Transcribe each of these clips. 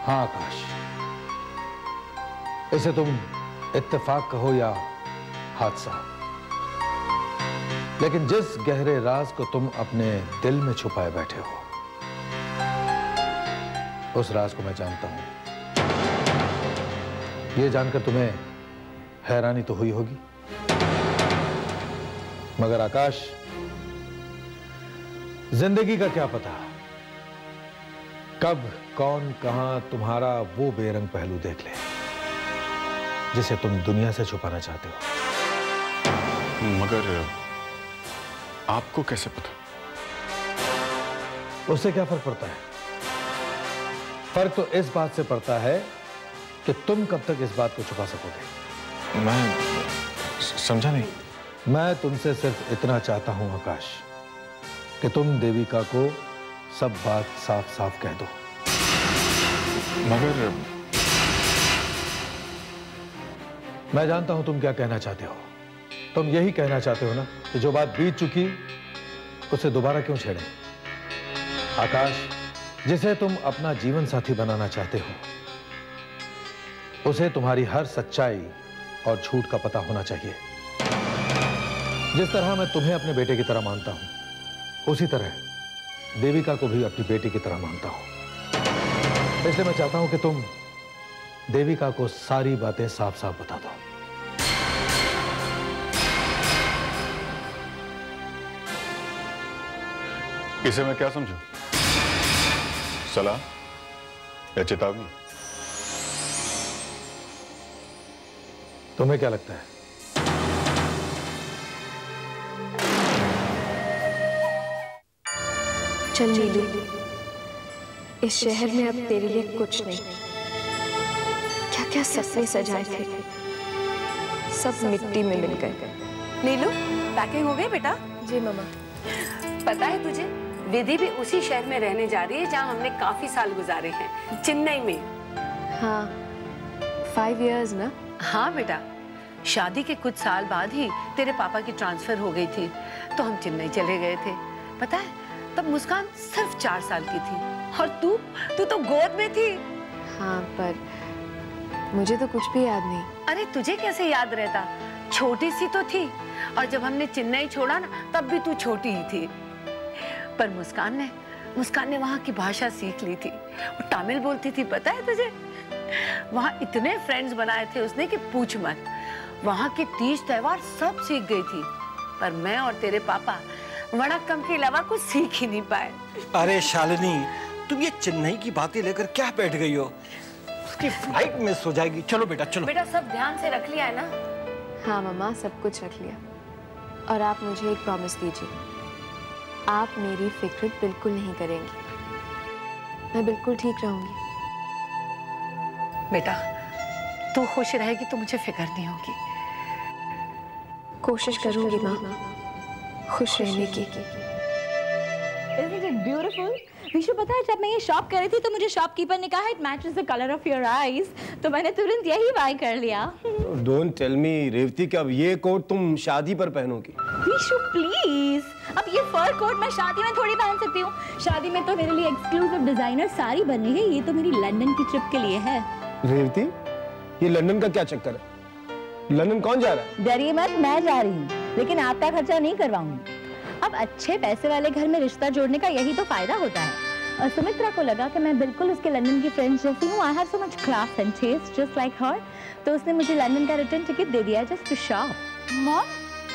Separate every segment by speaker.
Speaker 1: हाँ आकाश, इसे तुम इत्तेफाक कहो या हादसा, लेकिन जिस गहरे राज को तुम अपने दिल में छुपाए बैठे हो, उस राज को मैं जानता हूं। यह जानकर तुम्हें हैरानी तो हुई होगी, मगर आकाश, जिंदगी का क्या पता कब कौन कहां तुम्हारा वो बेरंग पहलू देख ले जिसे तुम दुनिया से छुपाना चाहते हो।
Speaker 2: मगर आपको कैसे पता?
Speaker 1: उससे क्या फर्क पड़ता है? फर्क तो इस बात से पड़ता है कि तुम कब तक इस बात को छुपा सकोगे।
Speaker 2: मैं समझा नहीं।
Speaker 1: मैं तुमसे सिर्फ इतना चाहता हूं आकाश कि तुम देविका को सब बात साफ साफ कह दो।
Speaker 2: मगर
Speaker 1: मैं जानता हूं तुम क्या कहना चाहते हो। तुम यही कहना चाहते हो ना कि जो बात बीत चुकी उसे दोबारा क्यों छेड़ें। आकाश, जिसे तुम अपना जीवन साथी बनाना चाहते हो उसे तुम्हारी हर सच्चाई और झूठ का पता होना चाहिए। जिस तरह मैं तुम्हें अपने बेटे की तरह मानता हूं, उसी तरह देविका को भी अपनी बेटी की तरह मानता हूं। इसलिए मैं चाहता हूं कि तुम देविका को सारी बातें साफ साफ बता दो।
Speaker 2: इसे मैं क्या समझूं? सलाह या चेतावनी?
Speaker 1: तुम्हें क्या लगता है?
Speaker 3: चल नीलू, इस शहर में अब तेरे लिए कुछ नहीं। क्या क्या सपने सजाए थे, सब मिट्टी में मिल गए।
Speaker 4: नीलू, पैकिंग हो गई बेटा?
Speaker 3: जी मम्मा।
Speaker 4: पता है तुझे, विधि भी उसी शहर में रहने जा रही है जहाँ हमने काफी साल गुजारे हैं, चेन्नई में।
Speaker 3: हाँ, 5 years ना?
Speaker 4: हाँ बेटा, शादी के कुछ साल बाद ही तेरे पापा की ट्रांसफर हो गई थी, तो हम चेन्नई चले गए थे। पता है, तब मुस्कान सिर्फ 4 साल की थी और तू तो गोद में थी।
Speaker 3: हाँ, पर मुझे तो कुछ भी याद नहीं।
Speaker 4: अरे तुझे कैसे याद रहता, छोटी सी तो थी, और जब हमने चेन्नई छोड़ा ना तब भी तू छोटी ही थी। पर मुस्कान ने वहाँ की भाषा सीख ली थी, वो तमिल बोलती थी, पता है तुझे? वहाँ इतने फ्रेंड्स बनाए थे उसने कि पूछ मत। वहाँ के तीज त्योहार सब सीख गई थी, पर मैं और तेरे पापा वणक्कम के अलावा कुछ सीख ही नहीं पाए।
Speaker 5: अरे शालिनी, तुम ये चेन्नई की बातें लेकर क्या बैठ गई हो? उसकी फ्लाइट मिस हो जाएगी। चलो बेटा चलो।
Speaker 4: बेटा सब ध्यान से रख लिया है ना?
Speaker 3: हाँ मम्मा, सब कुछ रख लिया। और आप मुझे एक प्रॉमिस दीजिए, आप मेरी फिक्र बिल्कुल नहीं करेंगी। मैं बिल्कुल ठीक रहूंगी।
Speaker 4: बेटा तू खुश रहेगी तो मुझे फिक्र नहीं होगी।
Speaker 3: कोशिश करूंगी माँ, खुश रहने की।
Speaker 6: Isn't it beautiful? विशु, पता है जब मैं ये शॉप कर रही थी तो मुझे शॉपकीपर ने कहा it matches the color of your eyes, तो मैंने तुरंत यही बाय कर लिया।
Speaker 5: Don't tell me रेवती, कि अब ये कोट तुम शादी पर पहनोगी।
Speaker 6: विशु प्लीज, अब ये फर कोट मैं शादी में थोड़ी पहन सकती हूँ। शादी में तो मेरे लिए एक्सक्लूसिव डिजाइनर साड़ी बनी है, ये तो मेरी लंदन की ट्रिप के लिए है।
Speaker 5: रेवती, ये लंदन का क्या चक्कर है? लंदन कौन जा रहा है?
Speaker 6: डरिए मत, मैं जा रही हूँ, लेकिन आपका खर्चा नहीं करवाऊंगी। अब अच्छे पैसे वाले घर में रिश्ता जोड़ने का यही तो फायदा होता है। और सुमित्रा को लगा कि मैं बिल्कुल उसके लंदन की फ्रेंड्स जैसी हूँ। I have so much class and test just like her, तो उसने मुझे लंदन का रिटर्न टिकट दे दिया जस्ट टू शॉप।
Speaker 7: मॉम,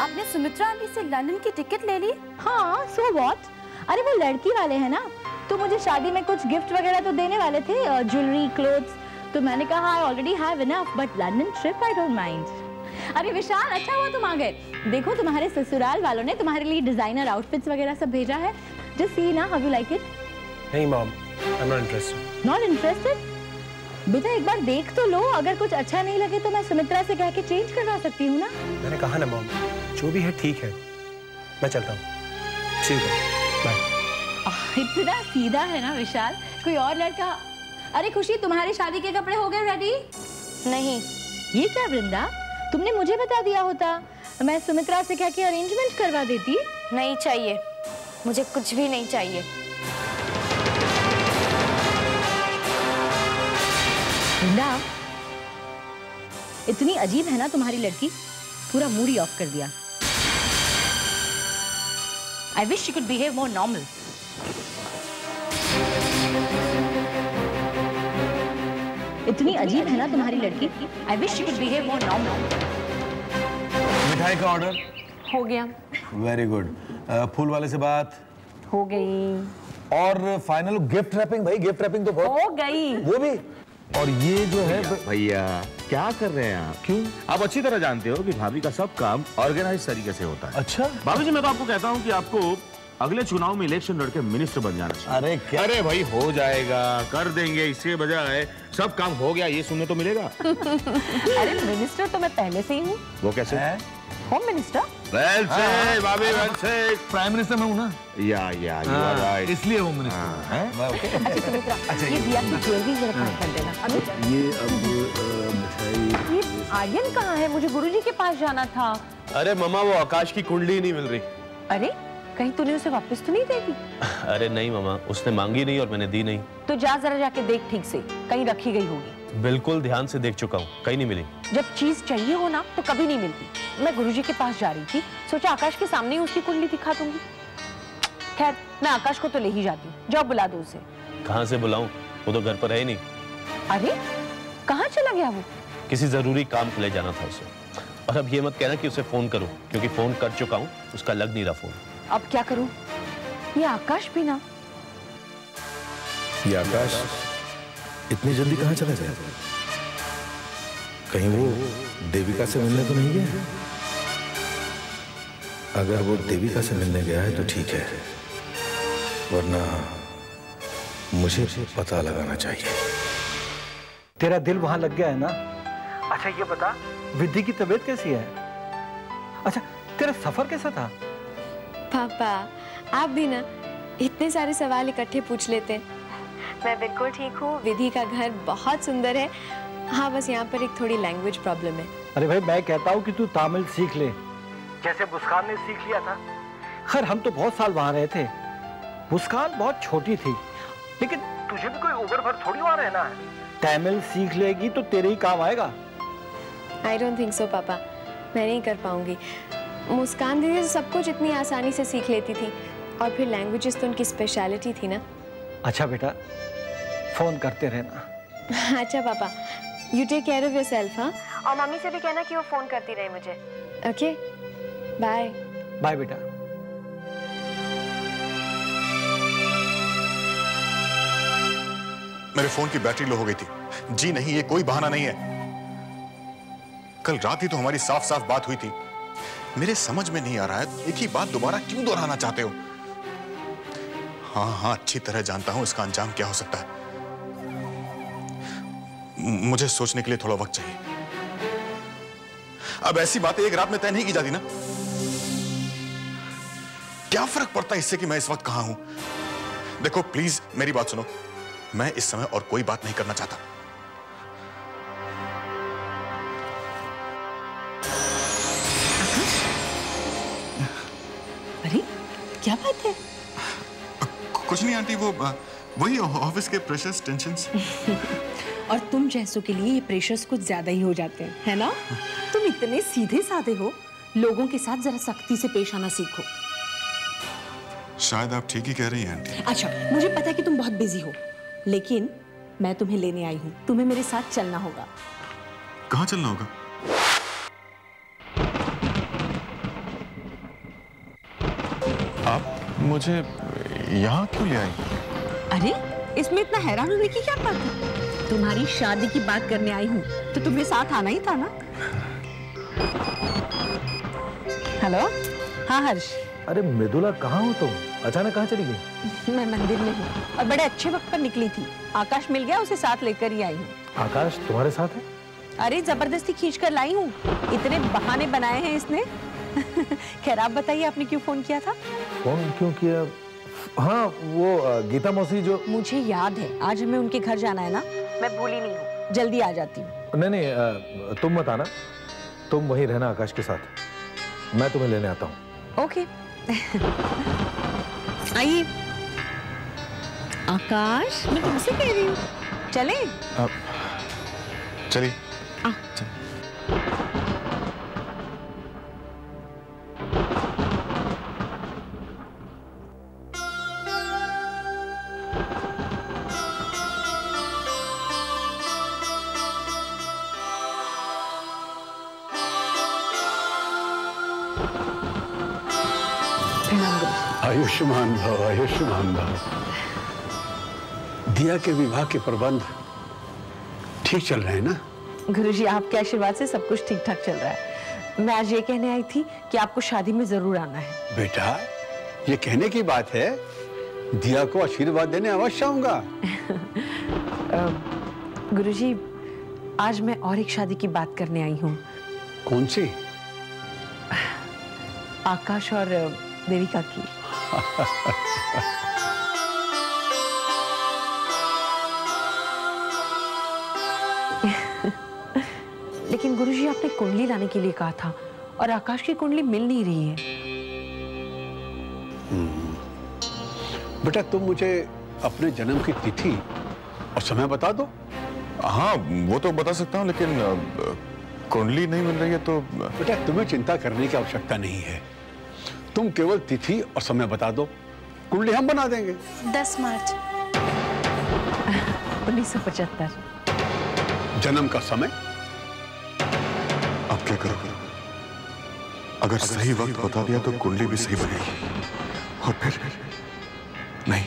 Speaker 7: आपने सुमित्रा आंटी से लंदन की टिकट ले ली?
Speaker 6: हाँ, सो व्हाट? अरे वो लड़की वाले हैं ना, तो मुझे शादी में कुछ गिफ्ट वगैरह तो देने वाले थे, ज्वेलरी, क्लोथ्स, तो मैंने कहा I already have enough, but London trip I don't mind. अरे विशाल, अच्छा हुआ तुम आ गए। देखो तुम्हारे ससुराल वालों ने तुम्हारे लिए डिजाइनर आउटफिट्स वगैरह सब भेजा है। जस्ट सी ना, हाउ यू लाइक इट?
Speaker 5: नहीं mom, I am not interested.
Speaker 6: Not interested? बेटा एक बार देख तो लो, अगर कुछ अच्छा नहीं लगे तो मैं सुमित्रा से कह के चेंज करवा सकती हूँ ना।
Speaker 5: मैंने कहा ना मॉम, जो भी है ठीक है, मैं चलता हूँ। ठीक है, बाय।
Speaker 6: इतना सीधा है ना विशाल, कोई और लड़का। अरे खुशी, तुम्हारी शादी के कपड़े हो गए रेडी?
Speaker 7: नहीं।
Speaker 6: ये क्या वृंदा, तुमने मुझे बता दिया होता, मैं सुमित्रा से कह के अरेंजमेंट करवा देती।
Speaker 7: नहीं चाहिए, मुझे कुछ भी नहीं चाहिए।
Speaker 6: बिंदा, इतनी अजीब है ना तुम्हारी लड़की, पूरा मूड ही ऑफ कर दिया। I wish she could behave more normal. इतनी अजीब है ना तुम्हारी लड़की। I wish she could behave more normal.
Speaker 8: मिठाई का ऑर्डर
Speaker 4: हो गया।
Speaker 8: Very good. फूल वाले से बात
Speaker 4: हो गई।
Speaker 8: और फाइनल गिफ्ट रैपिंग, भाई गिफ्ट रैपिंग तो बहुत
Speaker 4: हो गई।
Speaker 8: वो भी। और ये जो है
Speaker 9: भैया क्या कर रहे हैं आप? क्यों? आप अच्छी तरह जानते हो कि भाभी का सब काम ऑर्गेनाइज तरीके से होता है।
Speaker 8: अच्छा
Speaker 9: भाभी जी, मैं तो आपको कहता हूँ कि आपको अगले चुनाव में इलेक्शन लड़के मिनिस्टर बन जाना चाहिए।
Speaker 8: अरे क्या?
Speaker 9: अरे भाई हो जाएगा, कर देंगे, इसके बजाय सब काम हो गया ये सुनने तो मिलेगा।
Speaker 4: अरे मिनिस्टर तो मैं पहले से ही हूँ।
Speaker 9: वो कैसे?
Speaker 4: Home minister.
Speaker 9: वेल सेड भाभी, वेल सेड।
Speaker 1: प्राइम मिनिस्टर मैं हूँ ना,
Speaker 9: या यू आर राइट,
Speaker 1: इसलिए होम मिनिस्टर है।
Speaker 4: अच्छा सुमित्रा, ये दिया की ज्वेलरी जरा पैक कर देना। अभी
Speaker 8: ये अब मिठाई।
Speaker 4: ये आर्यन कहाँ है? मुझे गुरुजी के पास जाना था।
Speaker 10: अरे मम्मा, वो आकाश की कुंडली नहीं मिल रही।
Speaker 4: अरे कहीं तूने उसे वापस तो नहीं दे दी?
Speaker 10: अरे नहीं मम्मा, उसने मांगी नहीं और मैंने दी नहीं।
Speaker 4: तो जा जरा जाके देख ठीक से, कहीं रखी गई होगी।
Speaker 10: बिल्कुल ध्यान से देख चुका हूँ, कहीं नहीं मिली।
Speaker 4: जब चीज चाहिए हो ना तो कभी नहीं मिलती। मैं गुरुजी के पास जा रही थी, सोचा आकाश के सामने ही उसकी कुंडली दिखा दूंगी। खैर मैं आकाश को तो ले ही जाती हूँ, जाओ बुला दो उसे।
Speaker 10: कहाँ से बुलाऊं? वो तो घर पर है ही नहीं।
Speaker 4: अरे कहाँ चला गया वो?
Speaker 10: किसी जरूरी काम के लिए जाना था उसे। और अब ये मत कहना कि उसे फोन करूं, क्योंकि फोन कर चुका हूँ, उसका लग नहीं रहा फोन।
Speaker 4: अब क्या करूं? ये आकाश भी ना।
Speaker 8: ये आकाश इतनी जल्दी कहाँ चला गया? कहीं वो देविका से मिलने तो नहीं गया? अगर वो देविका से मिलने गया है तो ठीक है, वरना मुझे पता लगाना चाहिए।
Speaker 5: तेरा दिल वहां लग गया है ना? अच्छा ये बता, विद्धि की तबीयत कैसी है? अच्छा तेरा सफर कैसा था?
Speaker 3: पापा आप भी ना इतने सारे सवाल इकट्ठे पूछ लेते हैं। मैं बिल्कुल ठीक हूँ, विधि का घर बहुत सुंदर है। हाँ बस यहाँ पर एक थोड़ी लैंग्वेज प्रॉब्लम है।
Speaker 5: अरे भाई मैं कहता हूँ कि तू तमिल सीख ले, जैसे मुस्कान ने सीख लिया था। खैर हम तो बहुत साल वहां रहे थे, मुस्कान बहुत छोटी थी, लेकिन तुझे भी कोई उम्र भर थोड़ी वहां रहना है। तमिल सीख लेगी तो तेरे ही काम आएगा।
Speaker 3: आई डोंट थिंक सो पापा, मैं नहीं कर पाऊंगी। मुस्कान दीदी तो सब कुछ इतनी आसानी से सीख लेती थी, और फिर लैंग्वेजेस तो उनकी स्पेशलिटी थी ना।
Speaker 5: अच्छा बेटा फोन करते रहना।
Speaker 3: अच्छा पापा, you take care of yourself. हाँ, और मम्मी से भी कहना कि वो फोन करती रहे मुझे। Okay bye.
Speaker 5: बाय बेटा।
Speaker 2: मेरे फोन की बैटरी लो हो गई थी। जी नहीं, ये कोई बहाना नहीं है। कल रात ही तो हमारी साफ साफ बात हुई थी। मेरे समझ में नहीं आ रहा है एक ही बात दोबारा क्यों दोहराना चाहते हो? हाँ अच्छी तरह जानता हूं इसका अंजाम क्या हो सकता है। मुझे सोचने के लिए थोड़ा वक्त चाहिए। अब ऐसी बातें एक रात में तय नहीं की जाती ना। क्या फर्क पड़ता है इससे कि मैं इस वक्त कहां हूं? देखो प्लीज मेरी बात सुनो, मैं इस समय और कोई बात नहीं करना चाहता।
Speaker 4: अरे क्या बात है?
Speaker 2: कुछ नहीं आंटी, वो वही ऑफिस के प्रेशर्स, टेंशन्स।
Speaker 7: और तुम जैसों के लिए ये प्रेशर्स कुछ ज्यादा ही हो जाते हैं, है ना? तुम इतने सीधे साधे हो, लोगों के साथ जरा सख्ती से पेश आना सीखो।
Speaker 2: शायद आप ठीक ही कह रही हैं आंटी।
Speaker 7: अच्छा मुझे पता है कि तुम बहुत बिजी हो, लेकिन मैं तुम्हें लेने आई हूँ, तुम्हें मेरे साथ चलना होगा।
Speaker 2: कहाँ चलना होगा? आप मुझे यहाँ क्यों ले आई?
Speaker 7: अरे इसमें इतना हैरान होने की क्या बात है? तुम्हारी शादी की बात करने आई हूँ, तो तुम्हें साथ आना ही था ना। हेलो, हाँ हर्ष।
Speaker 1: अरे मृदुला कहाँ हो तुम? अचानक कहाँ चली गई?
Speaker 7: मैं मंदिर में हूँ और बड़े अच्छे वक्त पर निकली थी। आकाश मिल गया, उसे साथ लेकर ही आई हूँ।
Speaker 1: आकाश तुम्हारे साथ है?
Speaker 7: अरे जबरदस्ती खींच कर लाई हूँ, इतने बहाने बनाए हैं इसने। खैर आप बताइए, आपने क्यों फोन किया था?
Speaker 1: फोन क्यों किया? हाँ वो गीता मौसी जो।
Speaker 7: मुझे याद है, आज हमें उनके घर जाना है ना। मैं भूली नहीं हूँ, जल्दी आ जाती हूँ।
Speaker 1: नहीं तुम मत आना, तुम वहीं रहना आकाश के साथ, मैं तुम्हें लेने आता हूँ।
Speaker 7: ओके। आइए। आकाश मैं तुमसे कह रही हूँ, चले?
Speaker 2: चलिए।
Speaker 11: आयुष्मान भव, आयुष्मान भव। दिया के विवाह के प्रबंध ठीक चल रहे हैं ना?
Speaker 4: गुरुजी आपके आशीर्वाद से सब कुछ ठीक ठाक चल रहा है। मैं आज ये कहने आई थी कि आपको शादी में जरूर आना है।
Speaker 11: बेटा, ये कहने की बात है, दिया को आशीर्वाद देने अवश्य आऊंगा।
Speaker 4: गुरुजी, आज मैं और एक शादी की बात करने आई हूँ।
Speaker 11: कौन सी?
Speaker 4: आकाश और देविका की। लेकिन गुरुजी, आपने कुंडली लाने के लिए कहा था और आकाश की कुंडली मिल नहीं रही है।
Speaker 11: बेटा, तुम मुझे अपने जन्म की तिथि और समय बता दो।
Speaker 2: हाँ, वो तो बता सकता हूँ, लेकिन कुंडली नहीं मिल रही है तो।
Speaker 11: बेटा, तुम्हें चिंता करने की आवश्यकता नहीं है। तुम केवल तिथि और समय बता दो, कुंडली हम बना देंगे।
Speaker 3: 10 मार्च
Speaker 4: 1975।
Speaker 11: जन्म का समय?
Speaker 2: अब क्या करो? अगर सही वक्त बता दिया तो कुंडली भी सही बनेगी, और फिर नहीं,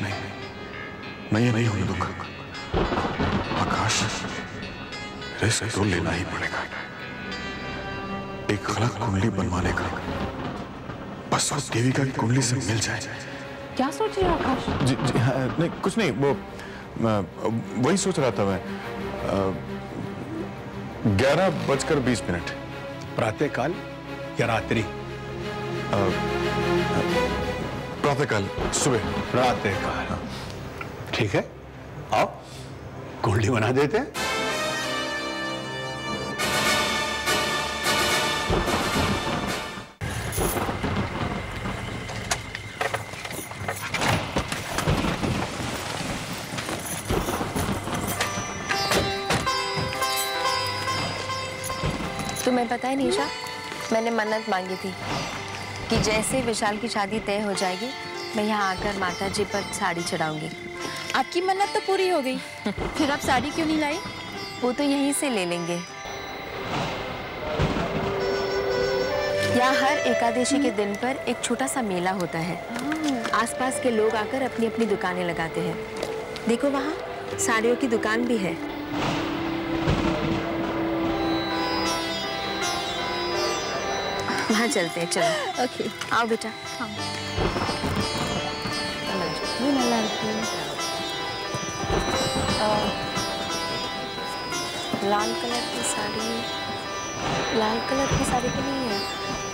Speaker 2: ये नहीं होने दूंगा। आकाश, रिस्क तो लेना ही पड़ेगा। एक गलत कुंडली बनवाने का, बस उस देविका की कुंडली से मिल जाए।
Speaker 4: क्या सोच रहे हो आकाश?
Speaker 2: जी, नहीं कुछ नहीं, वो वही सोच रहा था मैं। 11:20।
Speaker 11: प्रातःकाल या रात्रि?
Speaker 2: प्रातःकाल, सुबह।
Speaker 11: प्रातःकाल, ठीक है। आओ, कुंडली बना देते हैं।
Speaker 3: तुम्हें पता है निशा, मैंने मन्नत मांगी थी कि जैसे विशाल की शादी तय हो जाएगी, मैं यहाँ आकर माता जी पर साड़ी चढ़ाऊंगी।
Speaker 6: आपकी मन्नत तो पूरी हो गई, फिर आप साड़ी क्यों नहीं लाई?
Speaker 3: वो तो यहीं से ले लेंगे। यहाँ हर एकादशी के दिन पर एक छोटा सा मेला होता है। आसपास के लोग आकर अपनी अपनी दुकानें लगाते हैं। देखो, वहाँ साड़ियों की दुकान भी है। वहाँ चलते हैं, चलो।
Speaker 6: ओके,
Speaker 3: आओ बेटा।
Speaker 6: हाँ।
Speaker 3: ये நல்லா இருக்கு। लाल कलर की साड़ी, लाल कलर की साड़ी तो नहीं है।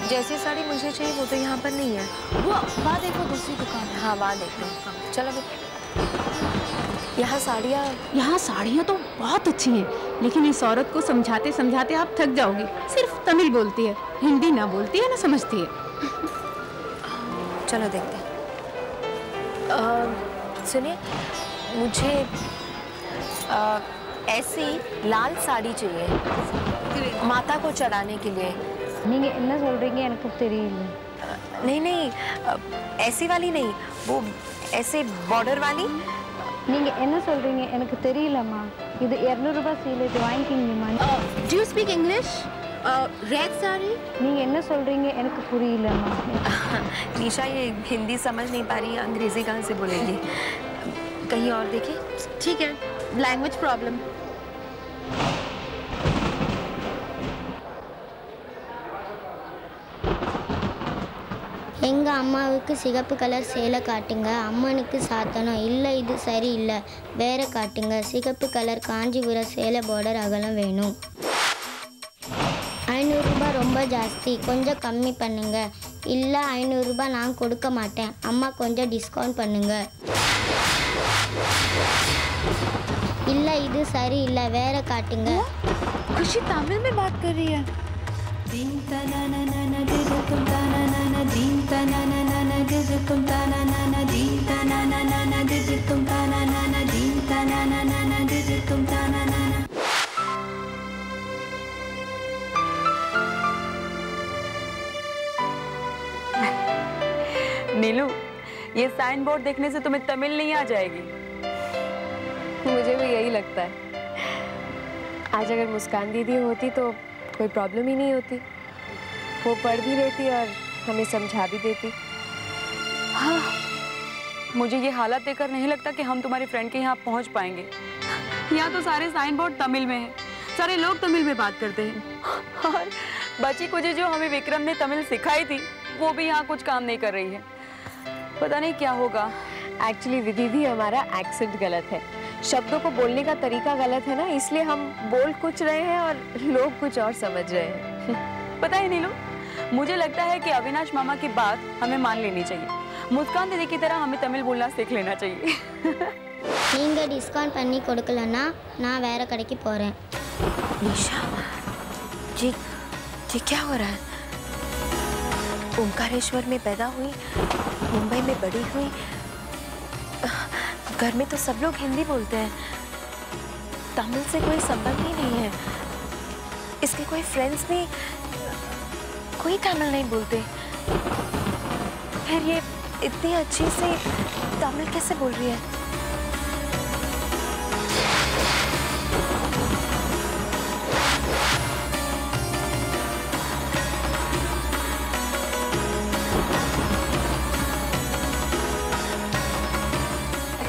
Speaker 3: जैसी साड़ी मुझे चाहिए वो तो यहाँ पर नहीं है।
Speaker 6: वो वहाँ देखो, दूसरी दुकान है।
Speaker 3: हाँ, वहाँ देखो। चलो बेटा। यहाँ
Speaker 6: साड़ियाँ तो बहुत अच्छी हैं, लेकिन इस औरत को समझाते समझाते आप थक जाओगी। सिर्फ तमिल बोलती है, हिंदी ना बोलती है ना समझती है।
Speaker 3: चलो देखते हैं। सुनिए, मुझे ऐसी लाल साड़ी चाहिए माता को चढ़ाने के लिए।
Speaker 12: நீங்க என்ன சொல்றீங்க எனக்கு தெரியல।
Speaker 3: नहीं, ऐसी वाली नहीं, वो ऐसे बॉर्डर वाली।
Speaker 12: நீங்க என்ன சொல்றீங்க எனக்கு தெரியலம்மா। இது 200 ரூபாய் சீல், இது வாங்கிக்கிங்கம்மா।
Speaker 6: Do you speak English? Red sari?
Speaker 12: நீங்க என்ன சொல்றீங்க எனக்கு புரியலம்மா।
Speaker 3: निशा, ये हिंदी समझ नहीं पा रही, अंग्रेजी कहाँ से बोलेगी? कहीं और देखें।
Speaker 6: ठीक है, लैंग्वेज प्रॉब्लम।
Speaker 13: எங்க அம்மாவுக்கு சிகப்பு கலர் சேலை காட்டுங்க, அம்மனுக்கு சாத்தணும். இல்லை, இது சரியில்லை, வேற காட்டுங்க. சிகப்பு கலர் காஞ்சிபுரம் சேலை பார்டர் அகலம் வேணும். 500 ரூபாய் ரொம்ப ஜாஸ்தி, கொஞ்சம் கம்மி பண்ணுங்க. இல்லை, 500 ரூபாய் நான் கொடுக்க மாட்டேன். அம்மா கொஞ்சம் டிஸ்கவுண்ட் பண்ணுங்க. இல்லை, இது சரியில்லை, வேற காட்டுங்க.
Speaker 6: खुशी तमिल में बात कर रही है।
Speaker 14: नीलू, ये साइन बोर्ड देखने से तुम्हें तमिल नहीं आ जाएगी।
Speaker 3: मुझे भी यही लगता है। आज अगर मुस्कान दीदी होती तो कोई प्रॉब्लम ही नहीं होती। वो पढ़ भी लेती और हमें समझा भी देती।
Speaker 14: हाँ, मुझे ये हालत देखकर नहीं लगता कि हम तुम्हारे फ्रेंड के यहाँ पहुँच पाएंगे। यहाँ तो सारे साइन बोर्ड तमिल में हैं, सारे लोग तमिल में बात करते हैं और बची कुछ जो हमें विक्रम ने तमिल सिखाई थी वो भी यहाँ कुछ काम नहीं कर रही है। पता नहीं क्या होगा।
Speaker 3: एक्चुअली विधि भी हमारा एक्सेंट गलत है, शब्दों को बोलने का तरीका गलत है ना, इसलिए हम बोल कुछ रहे हैं और लोग कुछ और समझ रहे हैं।
Speaker 14: पता है नीलू, मुझे लगता है कि अविनाश मामा की बात हमें मान लेनी चाहिए। मुस्कान दीदी की तरह हमें तमिल बोलना सीख लेना चाहिए।
Speaker 13: நீங்க டிஸ்கவுண்ட் பண்ணி கொடுக்கலன்னா நான் வேற கடைக்கு போறேன்।
Speaker 3: निशा, जी क्या हो रहा है? ओंकारेश्वर में पैदा हुई, मुंबई में बड़ी हुई, घर में तो सब लोग हिंदी बोलते हैं, तमिल से कोई संबंध ही नहीं है। इसके कोई फ्रेंड्स भी कोई तमिल नहीं बोलते, फिर ये इतनी अच्छी से तमिल कैसे बोल रही है?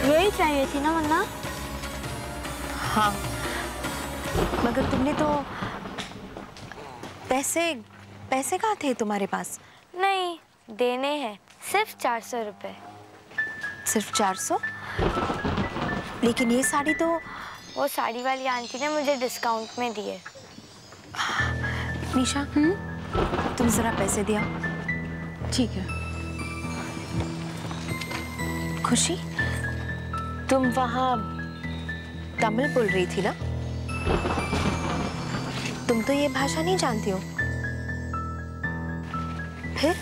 Speaker 13: यही चाहिए थी ना वरना?
Speaker 3: हाँ, मगर तुमने तो पैसे कहाँ थे तुम्हारे पास?
Speaker 13: नहीं, देने हैं, सिर्फ 400 रुपए।
Speaker 3: सिर्फ 400? लेकिन ये साड़ी तो
Speaker 13: वो साड़ी वाली आंटी ने मुझे डिस्काउंट में दिए।
Speaker 3: निशा, तुम जरा पैसे दिया।
Speaker 14: ठीक है।
Speaker 3: खुशी, तुम वहाँ तमिल बोल रही थी ना? तुम तो ये भाषा नहीं जानती हो, फिर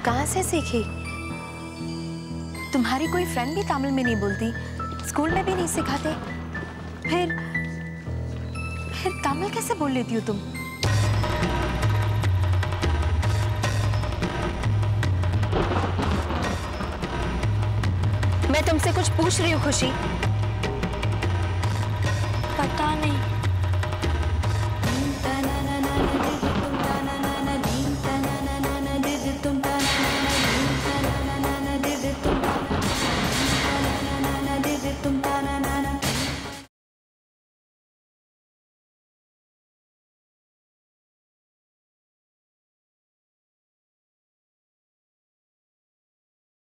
Speaker 3: कहाँ से सीखी? तुम्हारी कोई फ्रेंड भी तमिल में नहीं बोलती, स्कूल में भी नहीं सिखाते, फिर तमिल कैसे बोल लेती हो तुम? मैं तुमसे कुछ पूछ रही हूँ खुशी।